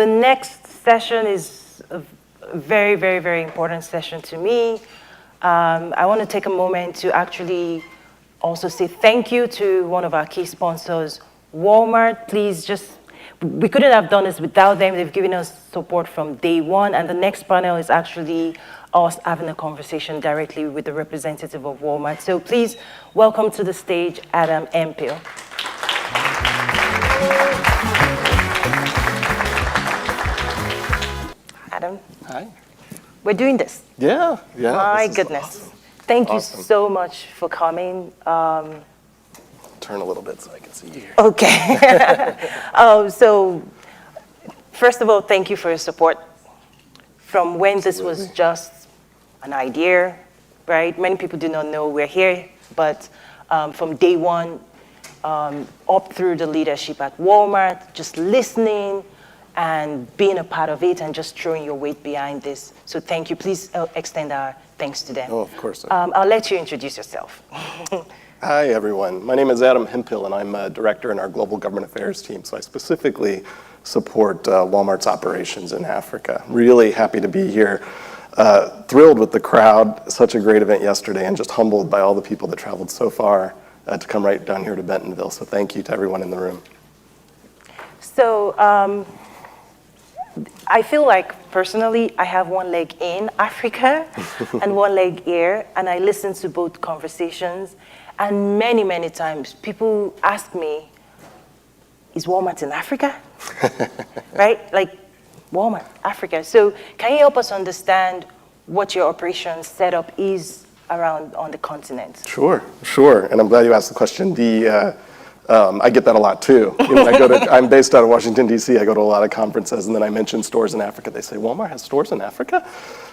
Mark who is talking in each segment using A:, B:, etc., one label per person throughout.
A: the next session is a very, very, very important session to me. I want to take a moment to actually also say thank you to one of our key sponsors, Walmart. Please we couldn't have done this without them. They've given us support from day one. And the next panel is actually us having a conversation directly with the representative of Walmart. So please welcome to the stage, Adam Empil. Adam.
B: Hi.
A: We're doing this.
B: Yeah.
A: My goodness.
B: Awesome.
A: Thank you so much for coming.
B: Turn a little bit so I can see you here.
A: Okay. So first of all, thank you for your support. From when this was just an idea, right? Many people do not know we're here, but from day one, up through the leadership at Walmart, just listening and being a part of it and just throwing your weight behind this. So thank you. Please extend our thanks to them.
B: Oh, of course.
A: I'll let you introduce yourself.
B: Hi, everyone. My name is Adam Hemphill, and I'm a director in our Global Government Affairs team. So I specifically support Walmart's operations in Africa. Really happy to be here. Thrilled with the crowd. Such a great event yesterday, and just humbled by all the people that traveled so far to come right down here to Bentonville. So thank you to everyone in the room.
A: So I feel like personally I have one leg in Africa and one leg here, and I listen to both conversations. And many, many times people ask me, is Walmart in Africa? Right? Like, Walmart, Africa. So can you help us understand what your operation setup is around on the continent?
B: Sure. And I'm glad you asked the question. I get that a lot too. I'm based out of Washington, D.C. I go to a lot of conferences, and then I mention stores in Africa. They say, Walmart has stores in Africa?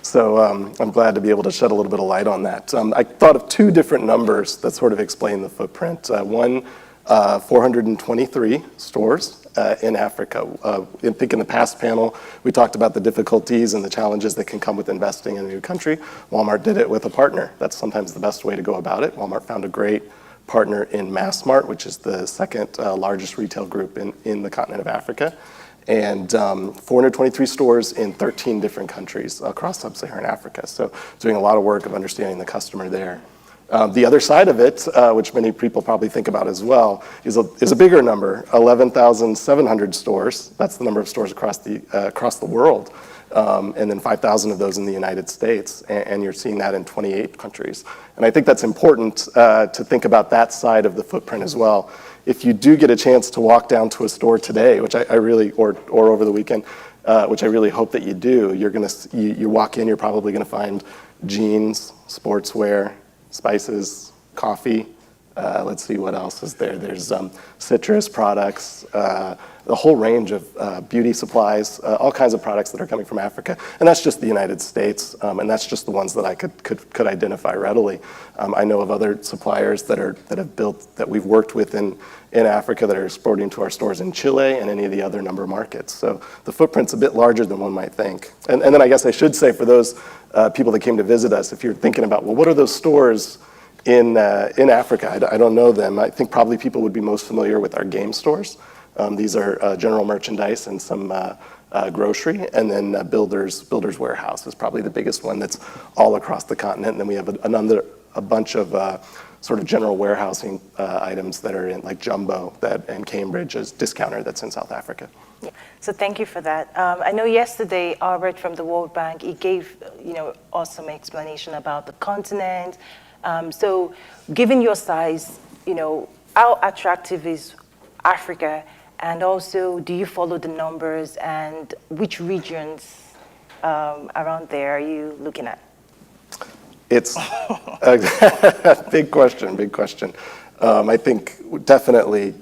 B: So I'm glad to be able to shed a little bit of light on that. I thought of two different numbers that sort of explain the footprint. One, 423 stores in Africa. I think in the past panel, we talked about the difficulties and the challenges that can come with investing in a new country. Walmart did it with a partner. That's sometimes the best way to go about it. Walmart found a great partner in Massmart, which is the second largest retail group in the continent of Africa, and 423 stores in 13 different countries across sub-Saharan Africa. So doing a lot of work of understanding the customer there. The other side of it, which many people probably think about as well, is a bigger number, 11,700 stores. That's the number of stores across the world. And then 5,000 of those in the United States, and you're seeing that in 28 countries. And I think that's important to think about that side of the footprint as well. If you do get a chance to walk down to a store today, which I really, or over the weekend, which I really hope that you do, you walk in, you're probably gonna find jeans, sportswear, spices, coffee. Let's see what else is there. There's citrus products, a whole range of beauty supplies, all kinds of products that are coming from Africa. And that's just the United States, and that's just the ones that I could identify readily. I know of other suppliers that we've worked with in Africa that are exporting to our stores in Chile and any of the other number of markets. So the footprint's a bit larger than one might think. And then I guess I should say for those people that came to visit us, if you're thinking about, well, what are those stores in Africa? I don't know them. I think probably people would be most familiar with our game stores. These are general merchandise and some grocery, and then Builders Warehouse is probably the biggest one that's all across the continent. And then we have a bunch of sort of general warehousing items that are in like Jumbo and Cambridge as Discounter that's in South Africa.
A: Yeah. So thank you for that. I know yesterday Albert from the World Bank, he gave awesome explanation about the continent. So given your size, how attractive is Africa? And also, do you follow the numbers, and which regions around there are you looking at?
B: It's a big question. I think definitely,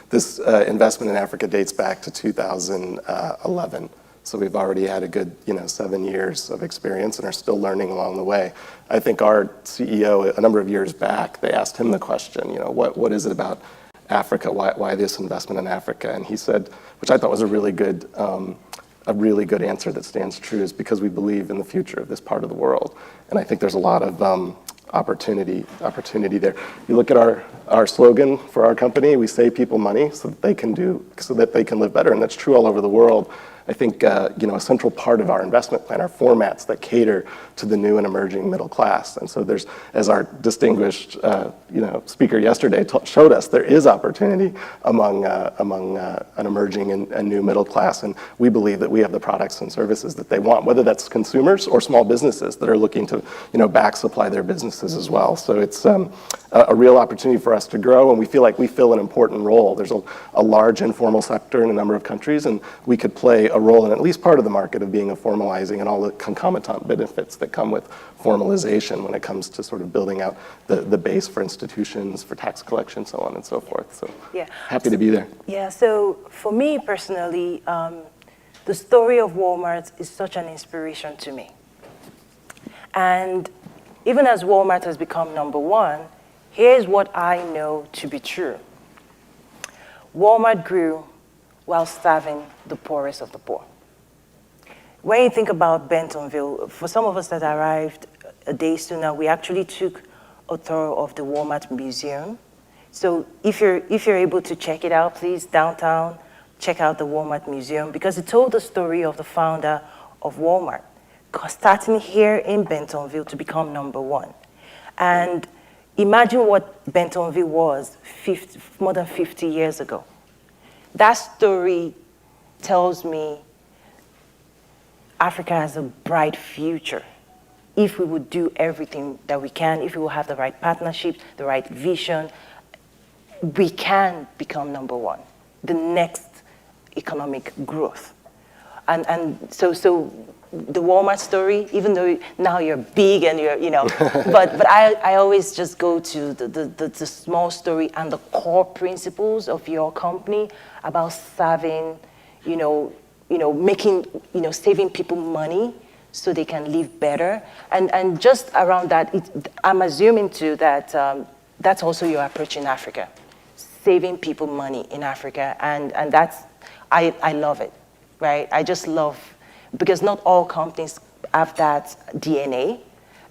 B: this investment in Africa dates back to 2011. So we've already had a good, 7 years of experience and are still learning along the way. I think our CEO, a number of years back, they asked him the question, what is it about Africa? Why this investment in Africa? And he said, which I thought was a really good answer that stands true, is because we believe in the future of this part of the world. And I think there's a lot of opportunity there. You look at our slogan for our company, we save people money so that they can live better, and that's true all over the world. I think a central part of our investment plan are formats that cater to the new and emerging middle class. And so there's, as our distinguished speaker yesterday showed us, there is opportunity among an emerging and new middle class. And we believe that we have the products and services that they want, whether that's consumers or small businesses that are looking to back supply their businesses as well. So it's a real opportunity for us to grow, and we feel like we fill an important role. There's a large informal sector in a number of countries, and we could play a role in at least part of the market of being a formalizing and all the concomitant benefits that come with formalization when it comes to sort of building out the base for institutions, for tax collection, so on and so forth. So happy to be there.
A: Yeah, so for me personally, the story of Walmart is such an inspiration to me. And even as Walmart has become number one, here's what I know to be true. Walmart grew while serving the poorest of the poor. When you think about Bentonville, for some of us that arrived a day sooner, we actually took a tour of the Walmart Museum. So if you're able to check it out, please, downtown, check out the Walmart Museum, because it told the story of the founder of Walmart, starting here in Bentonville to become number one. And imagine what Bentonville was more than 50 years ago. That story tells me Africa has a bright future if we would do everything that we can, if we will have the right partnerships, the right vision. We can become number one, the next economic growth. And so the Walmart story, even though now you're big and but I always just go to the small story and the core principles of your company about serving, making, saving people money so they can live better. And just around that, I'm assuming too that that's also your approach in Africa, saving people money in Africa. And that's, I love it, right? I just love, because not all companies have that DNA,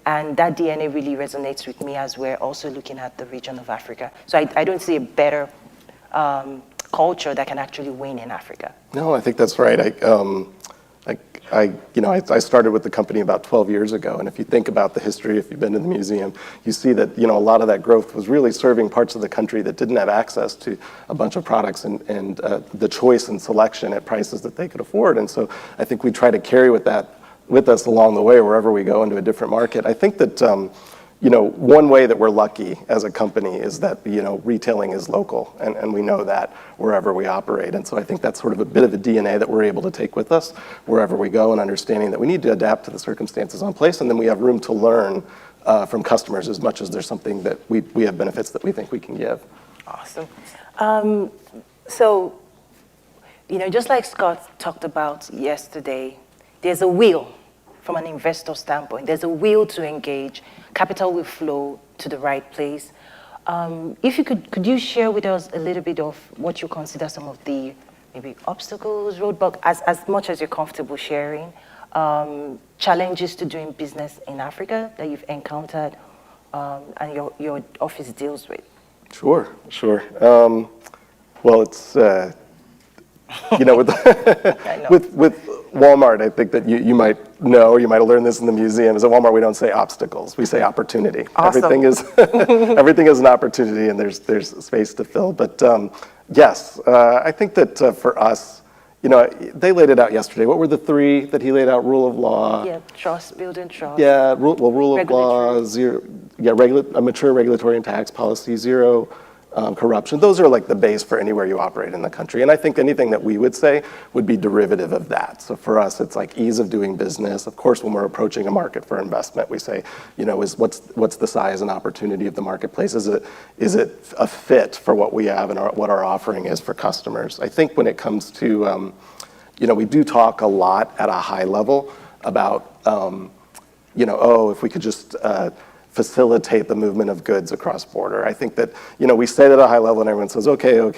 A: and that DNA really resonates with me as we're also looking at the region of Africa. So I don't see a better culture that can actually win in Africa.
B: No, I think that's right. I started with the company about 12 years ago, and if you think about the history, if you've been to the museum, you see that a lot of that growth was really serving parts of the country that didn't have access to a bunch of products and the choice and selection at prices that they could afford. And so I think we try to carry with us along the way wherever we go into a different market. I think that one way that we're lucky as a company is that, retailing is local, and we know that wherever we operate. And so I think that's sort of a bit of a DNA that we're able to take with us wherever we go, and understanding that we need to adapt to the circumstances on place, and then we have room to learn from customers as much as there's something that we have benefits that we think we can give.
A: Awesome. So, just like Scott talked about yesterday, there's a will. From an investor standpoint, there's a will to engage. Capital will flow to the right place. If you could you share with us a little bit of what you consider some of the maybe obstacles, roadblocks, as much as you're comfortable sharing, challenges to doing business in Africa that you've encountered and your office deals with?
B: Sure. Well, it's with Walmart, I think that you might know, or you might have learned this in the museum, is at Walmart we don't say obstacles, we say opportunity.
A: Awesome.
B: Everything is an opportunity, and there's space to fill. But yes, I think that for us, they laid it out yesterday. What were the three that he laid out? Rule of law.
A: Yeah, trust, building trust.
B: Yeah, rule of law, zero. Yeah, a mature regulatory and tax policy, zero. Corruption. Those are like the base for anywhere you operate in the country. And I think anything that we would say would be derivative of that. So for us, it's like ease of doing business. Of course, when we're approaching a market for investment, we say, what's the size and opportunity of the marketplace? Is it a fit for what we have and what our offering is for customers? I think when it comes to, we do talk a lot at a high level about, if we could just facilitate the movement of goods across border. I think that, we say that at a high level and everyone says, okay, we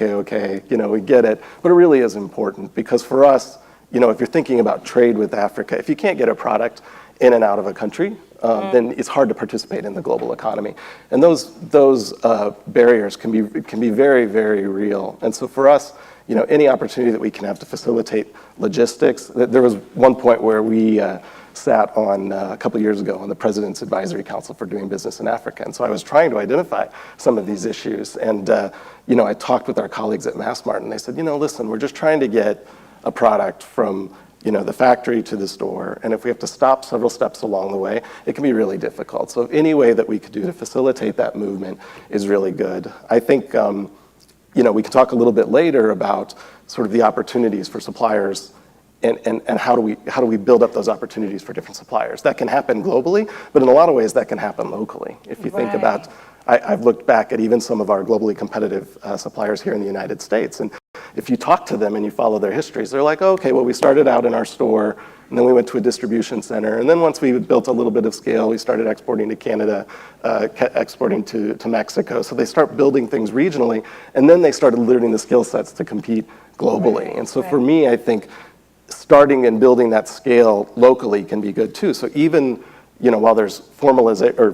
B: get it. But it really is important because for us, if you're thinking about trade with Africa, if you can't get a product in and out of a country, then it's hard to participate in the global economy. And those barriers can be very, very real. And so for us, any opportunity that we can have to facilitate logistics. There was one point where we sat on a couple of years ago on the President's Advisory Council for Doing Business in Africa. And so I was trying to identify some of these issues. And I talked with our colleagues at Massmart, and they said, listen, we're just trying to get a product from the factory to the store. And if we have to stop several steps along the way, it can be really difficult. So any way that we could do to facilitate that movement is really good. I think we can talk a little bit later about sort of the opportunities for suppliers and how do we build up those opportunities for different suppliers. That can happen globally, but in a lot of ways that can happen locally. If you think about, I've looked back at even some of our globally competitive suppliers here in the United States, and if you talk to them and you follow their histories, they're like, oh, okay, well, we started out in our store, and then we went to a distribution center, and then once we built a little bit of scale, we started exporting to Canada, exporting to Mexico. So they start building things regionally, and then they started learning the skill sets to compete globally. And so for me, I think starting and building that scale locally can be good too. So even while there's formalization or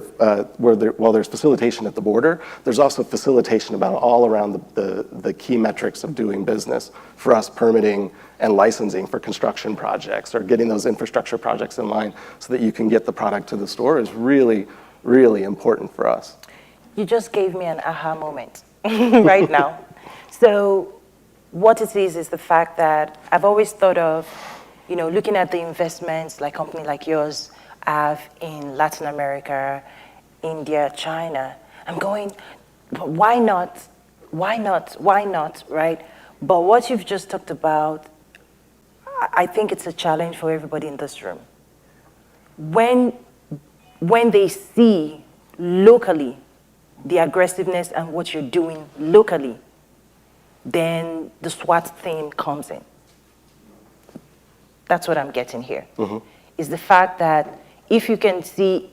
B: while there's facilitation at the border, there's also facilitation about all around the key metrics of doing business. For us, permitting and licensing for construction projects or getting those infrastructure projects in line so that you can get the product to the store is really, really important for us.
A: You just gave me an aha moment right now. So what it is the fact that I've always thought of, looking at the investments like company like yours have in Latin America, India, China. I'm going, why not? Why not? Why not, right? But what you've just talked about, I think it's a challenge for everybody in this room. When they see locally the aggressiveness and what you're doing locally, then the SWAT thing comes in. That's what I'm getting here. Is the fact that if you can see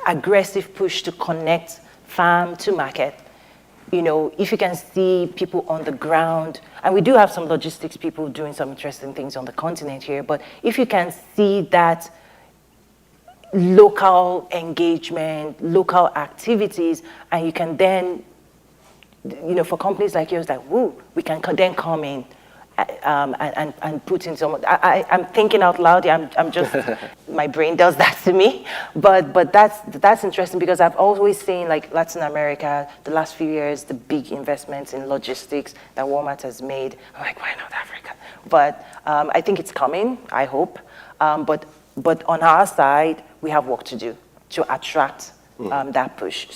A: aggressive push to connect farm to market, if you can see people on the ground, and we do have some logistics people doing some interesting things on the continent here, but if you can see that local engagement, local activities, and you can then, for companies like yours, we can then come in and put in some. I'm thinking out loud. I'm just my brain does that to me. But that's interesting because I've always seen like Latin America the last few years the big investments in logistics that Walmart has made. I'm like, why not Africa? But I think it's coming. I hope. But on our side, we have work to do to attract that push.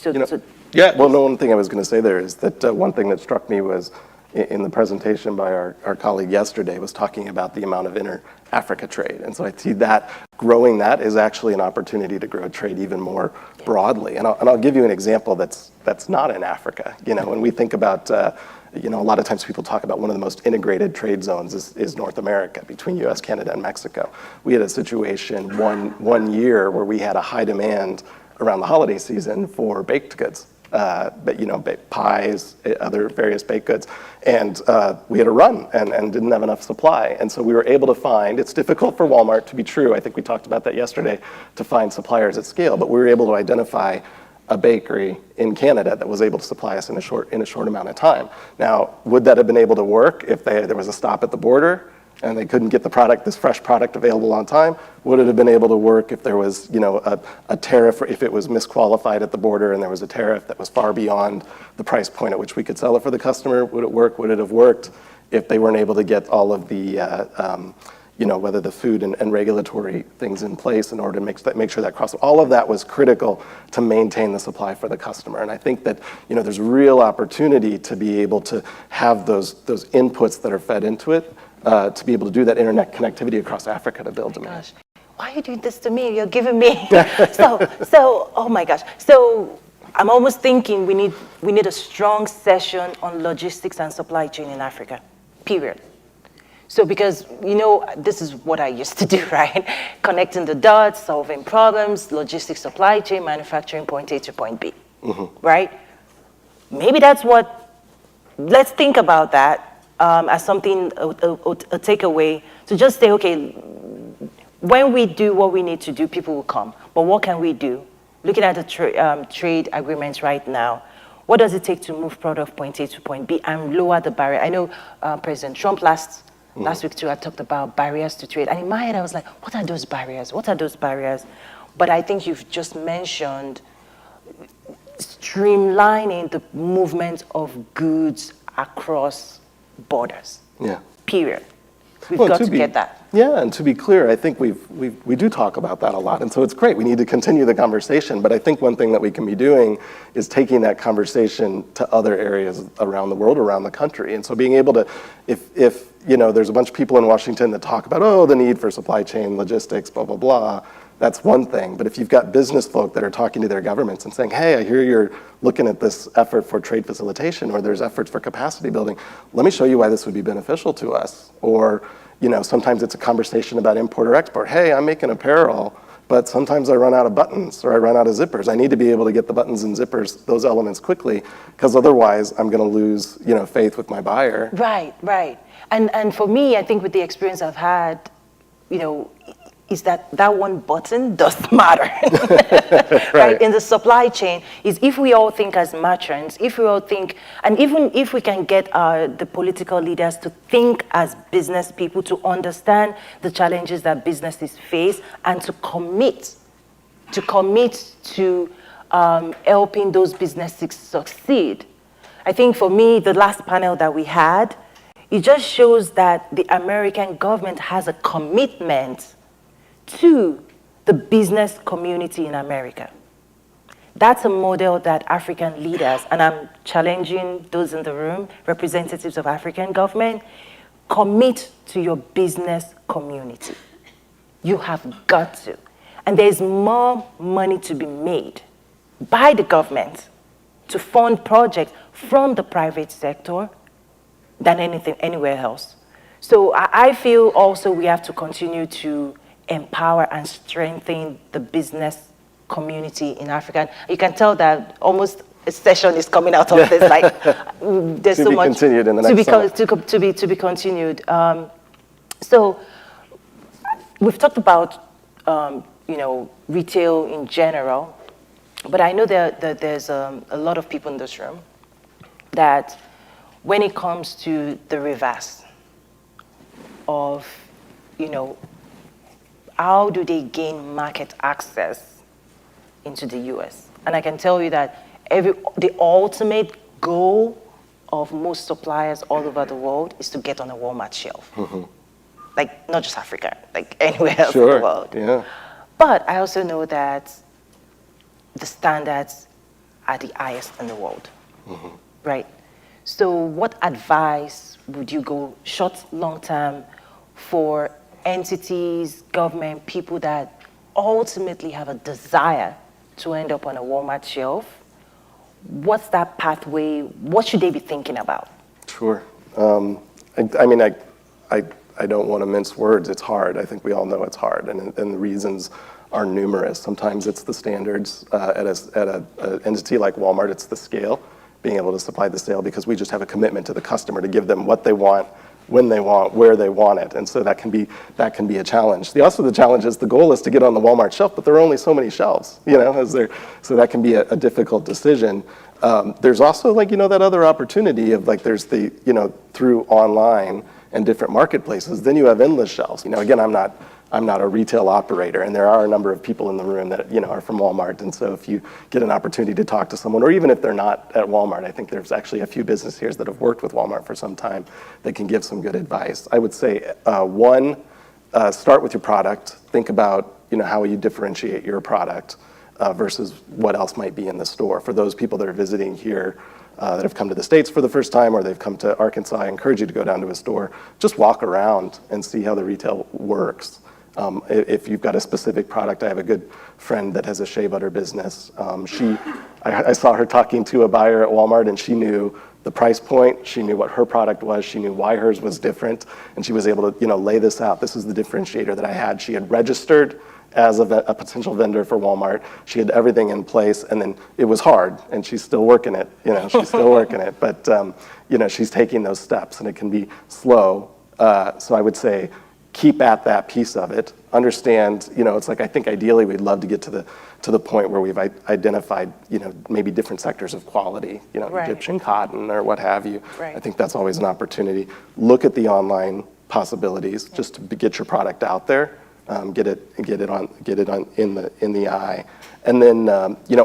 B: Yeah. Well, no, one thing I was going to say there is that one thing that struck me was in the presentation by our colleague yesterday was talking about the amount of inter-Africa trade. And so I see that growing that is actually an opportunity to grow trade even more broadly. And I'll give you an example that's not in Africa. When we think about, a lot of times people talk about one of the most integrated trade zones is North America between US, Canada, and Mexico. We had a situation one year where we had a high demand around the holiday season for baked goods. Pies, other various baked goods. And we had a run and didn't have enough supply. And so we were able to find, it's difficult for Walmart to be true, I think we talked about that yesterday, to find suppliers at scale, but we were able to identify a bakery in Canada that was able to supply us in a short amount of time. Now, would that have been able to work if there was a stop at the border and they couldn't get this fresh product available on time? Would it have been able to work if there was, a tariff, or if it was misqualified at the border and there was a tariff that was far beyond the price point at which we could sell it for the customer? Would it work? Would it have worked if they weren't able to get all of the, whether the food and regulatory things in place in order to make sure that cross? All of that was critical to maintain the supply for the customer. And I think that, there's real opportunity to be able to have those inputs that are fed into it, to be able to do that internet connectivity across Africa to build demand.
A: Gosh, why are you doing this to me? You're giving me so oh my gosh. So I'm almost thinking we need a strong session on logistics and supply chain in Africa. Period. So because this is what I used to do, right? Connecting the dots, solving problems, logistics, supply chain, manufacturing, point A to point B. Right? Maybe that's let's think about that. As something, a takeaway, to just say, okay, when we do what we need to do, people will come. But what can we do? Looking at the trade agreements right now, what does it take to move product point A to point B and lower the barrier? I know President Trump last week too, I talked about barriers to trade. And in my head, I was like, what are those barriers? What are those barriers? But I think you've just mentioned streamlining the movement of goods across borders.
B: Yeah.
A: Period. We've got to get that.
B: Yeah, and to be clear, I think we do talk about that a lot, and so it's great. We need to continue the conversation, but I think one thing that we can be doing is taking that conversation to other areas around the world, around the country, and so being able to, if there's a bunch of people in Washington that talk about, the need for supply chain logistics, blah, blah, blah, that's one thing. But if you've got business folk that are talking to their governments and saying, hey, I hear you're looking at this effort for trade facilitation, or there's efforts for capacity building, let me show you why this would be beneficial to us. Or, sometimes it's a conversation about import or export. Hey, I'm making apparel, but sometimes I run out of buttons or I run out of zippers. I need to be able to get the buttons and zippers, those elements quickly, because otherwise I'm going to lose, faith with my buyer.
A: Right. And for me, I think with the experience I've had, is that one button does matter, right? In the supply chain, is if we all think as merchants, if we all think, and even if we can get the political leaders to think as business people, to understand the challenges that businesses face, and to commit to helping those businesses succeed. I think for me, the last panel that we had, it just shows that the American government has a commitment to the business community in America. That's a model that African leaders, and I'm challenging those in the room, representatives of African government, commit to your business community. You have got to. And there's more money to be made by the government to fund projects from the private sector than anywhere else. So I feel also we have to continue to empower and strengthen the business community in Africa. You can tell that almost a session is coming out of this. Like, there's so much
B: continued in the next summit.
A: to be continued. So we've talked about retail in general, but I know there's a lot of people in this room that when it comes to the reverse of how do they gain market access into the US? And I can tell you that the ultimate goal of most suppliers all over the world is to get on a Walmart shelf. Mm-hmm. Like, not just Africa, like anywhere else in the world.
B: Yeah.
A: But I also know that the standards are the highest in the world, right? So what advice would you go short, long term for entities, government, people that ultimately have a desire to end up on a Walmart shelf? What's that pathway? What should they be thinking about?
B: Sure. I mean, I don't want to mince words. It's hard. I think we all know it's hard, and the reasons are numerous. Sometimes it's the standards. At an entity like Walmart, it's the scale, being able to supply the sale, because we just have a commitment to the customer to give them what they want, when they want, where they want it, and so that can be a challenge. Also, the challenge is the goal is to get on the Walmart shelf, but there are only so many shelves, so that can be a difficult decision. There's also that other opportunity of there's the through online and different marketplaces, then you have endless shelves. Again, I'm not a retail operator, and there are a number of people in the room that are from Walmart, and so if you get an opportunity to talk to someone, or even if they're not at Walmart, I think there's actually a few businesses that have worked with Walmart for some time that can give some good advice. I would say, one, start with your product. Think about how you differentiate your product versus what else might be in the store. For those people that are visiting here, that have come to the States for the first time, or they've come to Arkansas, I encourage you to go down to a store, just walk around and see how the retail works. If you've got a specific product, I have a good friend that has a shea butter business. I saw her talking to a buyer at Walmart, and she knew the price point, she knew what her product was, she knew why hers was different, and she was able to lay this out. This is the differentiator that I had. She had registered as a potential vendor for Walmart. She had everything in place, and then it was hard, and she's still working it. She's still working it, but she's taking those steps, and it can be slow. So I would say, keep at that piece of it. understand, it's like I think ideally we'd love to get to the point where we've identified, maybe different sectors of quality,
A: Right.
B: Egyptian cotton or what have you.
A: Right.
B: I think that's always an opportunity. Look at the online possibilities just to get your product out there, get it on in the eye, and then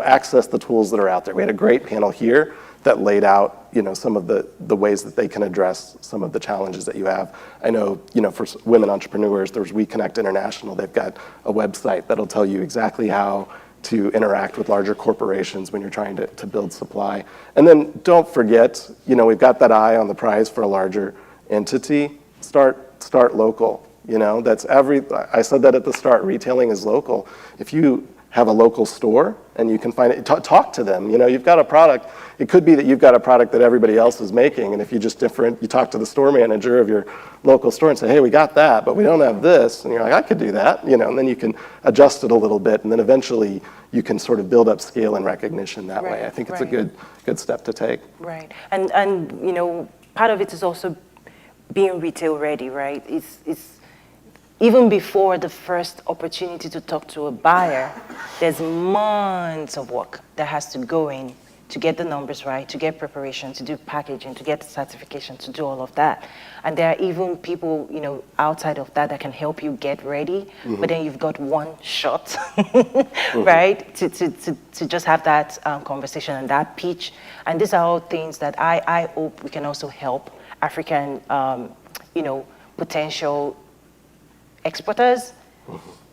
B: access the tools that are out there. We had a great panel here that laid out some of the ways that they can address some of the challenges that you have. I know for women entrepreneurs, there's We Connect International. They've got a website that'll tell you exactly how to interact with larger corporations when you're trying to build supply. And then don't forget, we've got that eye on the prize for a larger entity. Start local. I said that at the start. Retailing is local. If you have a local store and you can find it, talk to them. You've got a product. It could be that you've got a product that everybody else is making, and if you talk to the store manager of your local store and say, hey, we got that, but we don't have this, and you're like, I could do that, and then you can adjust it a little bit, and then eventually you can sort of build up scale and recognition that way. I think it's a good step to take.
A: Right, and part of it is also being retail ready, right? It's even before the first opportunity to talk to a buyer, there's months of work that has to go in to get the numbers right, to get preparation, to do packaging, to get the certification, to do all of that. And there are even people, outside of that can help you get ready, but then you've got one shot, right? To just have that conversation and that pitch. And these are all things that I hope we can also help African, potential exporters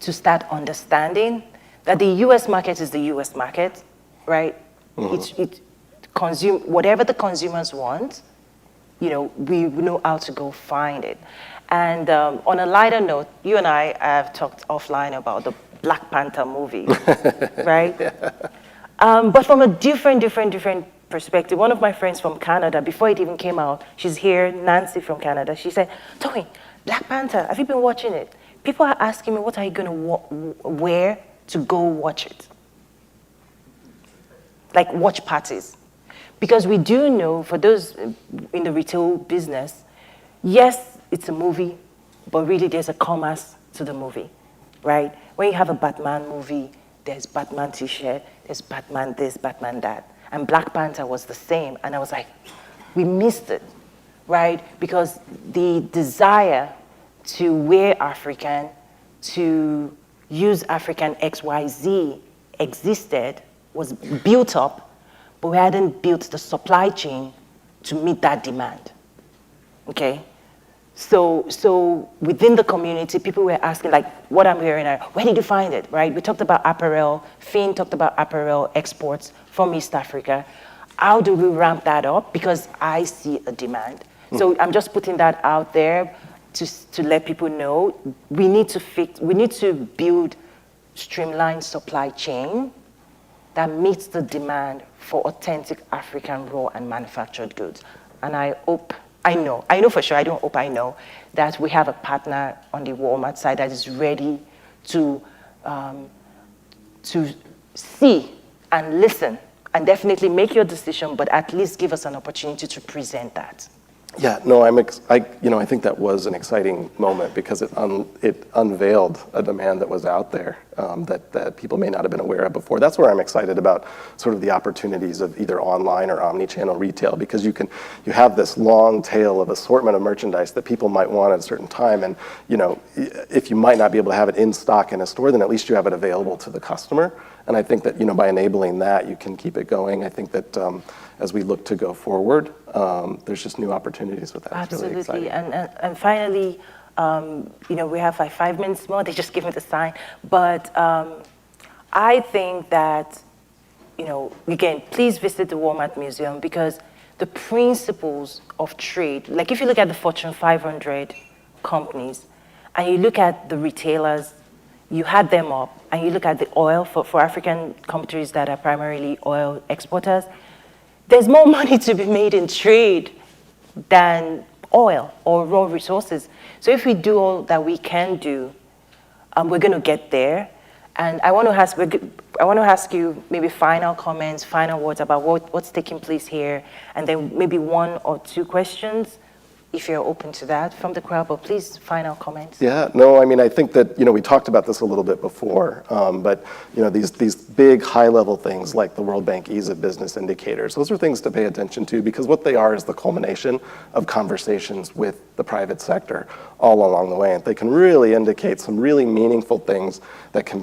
A: to start understanding that the U.S. market is the U.S. market, right? It consume whatever the consumers want. We know how to go find it. And on a lighter note, you and I have talked offline about the Black Panther movie, right? But from a different perspective. One of my friends from Canada, before it even came out, she's here, Nancy from Canada. She said, Tony, Black Panther, have you been watching it? People are asking me, what are you going to wear to go watch it? Like watch parties. Because we do know, for those in the retail business, yes, it's a movie, but really there's a commerce to the movie, right? When you have a Batman movie, there's Batman t-shirt, there's Batman this, Batman that. And Black Panther was the same. And I was like, we missed it, right? Because the desire to wear African, to use African XYZ existed, was built up, but we hadn't built the supply chain to meet that demand, okay? So within the community, people were asking, like, what I'm wearing, where did you find it, right? We talked about apparel. Finn talked about apparel exports from East Africa. How do we ramp that up? Because I see a demand. So I'm just putting that out there to let people know we need to build streamlined supply chain that meets the demand for authentic African raw and manufactured goods. And I know for sure, I know that we have a partner on the Walmart side that is ready to see and listen and definitely make your decision, but at least give us an opportunity to present that.
B: Yeah, no, I think that was an exciting moment because it unveiled a demand that was out there that people may not have been aware of before. That's where I'm excited about sort of the opportunities of either online or omni-channel retail, because you have this long tail of assortment of merchandise that people might want at a certain time, and if you might not be able to have it in stock in a store, then at least you have it available to the customer. And I think that by enabling that, you can keep it going. I think that as we look to go forward, there's just new opportunities with that.
A: Absolutely.
B: It's really exciting.
A: And finally, we have like 5 minutes more. They just give me the sign. But I think that, again, please visit the Walmart Museum, because the principles of trade, like if you look at the Fortune 500 companies and you look at the retailers, you add them up, and you look at the oil for African countries that are primarily oil exporters, there's more money to be made in trade than oil or raw resources. So if we do all that we can do, we're going to get there. And I want to ask you maybe final comments, final words about what's taking place here, and then maybe 1 or 2 questions if you're open to that from the crowd, but please final comments.
B: Yeah, no, I mean, I think that, we talked about this a little bit before, but, these big high-level things like the World Bank Ease of Business indicators, those are things to pay attention to because what they are is the culmination of conversations with the private sector all along the way. And they can really indicate some really meaningful things that can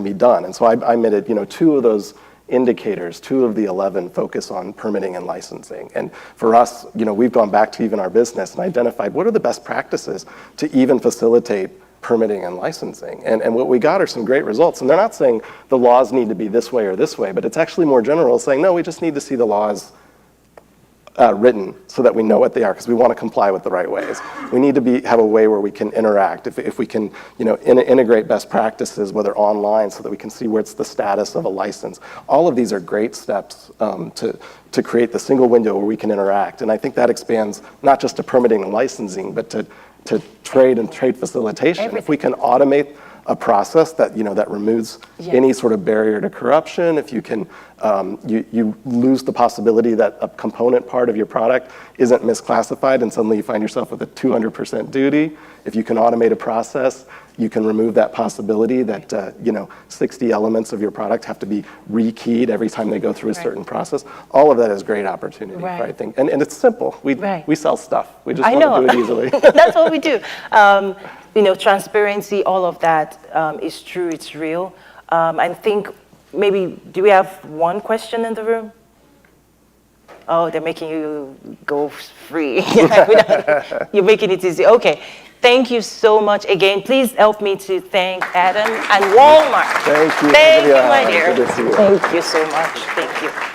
B: be done. And so I admitted, 2 of those indicators, 2 of the 11 focus on permitting and licensing. And for us, we've gone back to even our business and identified what are the best practices to even facilitate permitting and licensing. And what we got are some great results. And they're not saying the laws need to be this way or this way, but it's actually more general, saying, no, we just need to see the laws written so that we know what they are, because we want to comply with the right ways. We need to have a way where we can interact. If we can, integrate best practices, whether online, so that we can see what's the status of a license. All of these are great steps to create the single window where we can interact. And I think that expands not just to permitting and licensing, but to trade and trade facilitation.
A: Everything.
B: If we can automate a process that that removes any sort of barrier to corruption. If you can, you lose the possibility that a component part of your product isn't misclassified and suddenly you find yourself with a 200% duty. If you can automate a process, you can remove that possibility that 60 elements of your product have to be rekeyed every time they go through a certain process. All of that is great opportunity, I think. And it's simple. We sell stuff. We just want to do it easily.
A: That's what we do. Transparency, all of that is true, it's real. I think maybe, do we have one question in the room? Oh, they're making you go free. You're making it easy. Okay. Thank you so much again. Please help me to thank Adam and Walmart.
B: Thank you.
A: Thank you, my dear.
B: Good to see you.
A: Thank you so much. Thank you.